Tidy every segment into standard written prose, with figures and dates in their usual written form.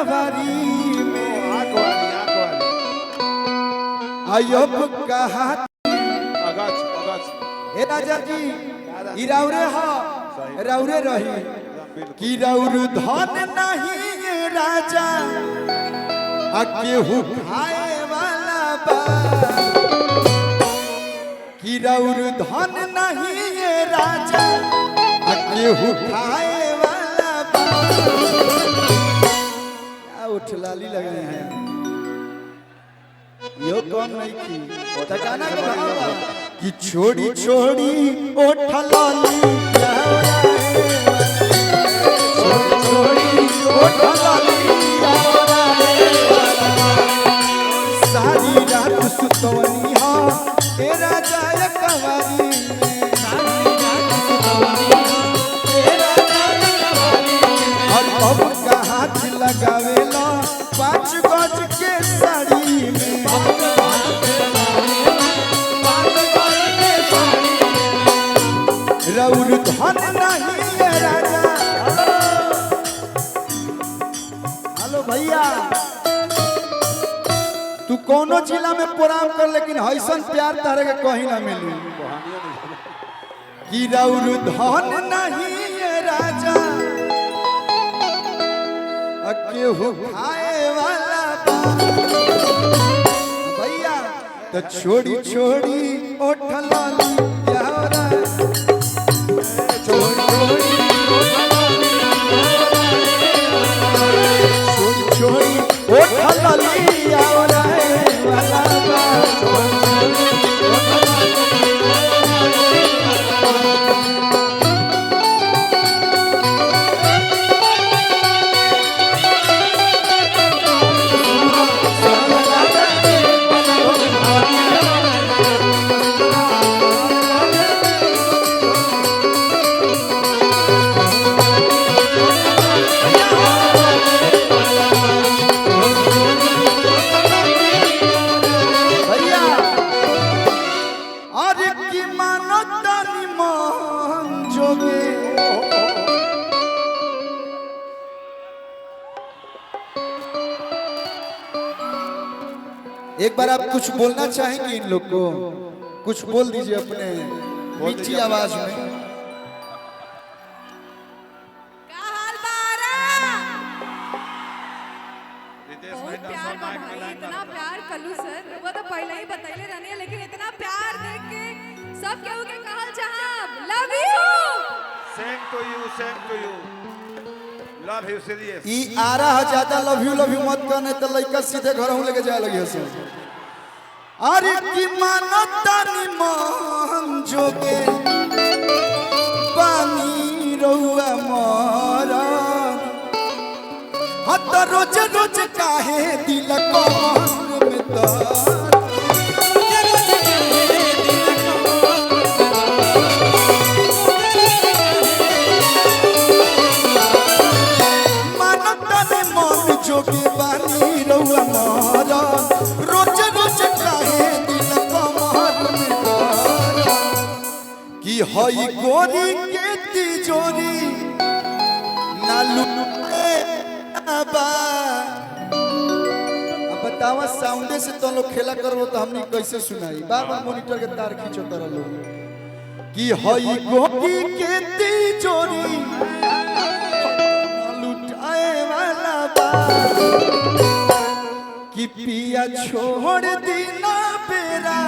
कवारी में आयोब कहा ए राजा जी ई राउरे हो राउरे रही कि राउर धन नहीं ये राजा केहू खाए वाला बा कि राउर धन नहीं ये राजा केहू खाए वाला बा। क्या उठलाली लग रहे हैं यो कौन नहीं की गाना का भाव कि छोड़ी छोड़ी उठलाली सारी रात सुतवनी हा तेरा जाय कवारी और अब का हाथ लगावेला 5 गज के साड़ी में राउर धन नहीं है राजा। हेलो भैया तू कोनो जिला में प्रोग्राम कर लेकिन ऐसन प्यार तारे के कहीं ना मिली कि राउर धन नहीं है राजा केहू खाए वाला भैया तो छोड़ी छोड़ी उठलाली छोड़ी उठलाली एक बार आप कुछ बोलना चाहेंगे इन लोग को कुछ बोल दीजिए अपने मीठी आवाज में। इतना प्यार कलू सर वो तो पहले ही बताइले रहनी लेकिन इतना प्यार देख के सब केहू के कहल चाहब love you same to you love you serious ई आ रहा ज्यादा लव यू मत करने तो लड़का सीधे घर हूं लेके जाए लगी से अरे की मानता नि मन जोगे पानी रहुआ मोरा हत रोज रोज काहे दिल को में तो जोगे बानी रहुआ मारा रोज रोज काहे दिल कमर में डारा कि हई गोरी के तिजोरी ना लुटे बा। अब बतावा साउंडे से तो लोग खेला करो तो हमनी कैसे सुनाई बार-बार मॉनिटर के तार खींचो तरह लोग कि हई गोरी के तिजोरी कि पिया छोड़ दीना बेरा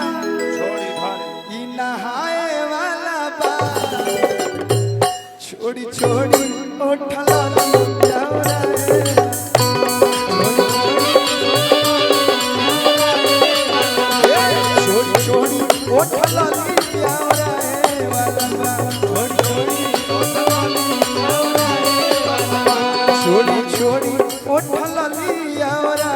ई नहाए वाला बा छोड़ी छोड़ी उठलाली जावरा छोड़ी छोड़ी उठलाली जावरा वाला बा छोड़ी छोड़ी उठलाली जावरा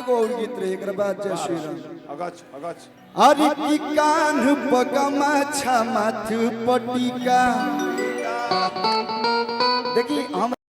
जय श्री राम। अरे की कान पगमा छा माथ पटिका देखी हम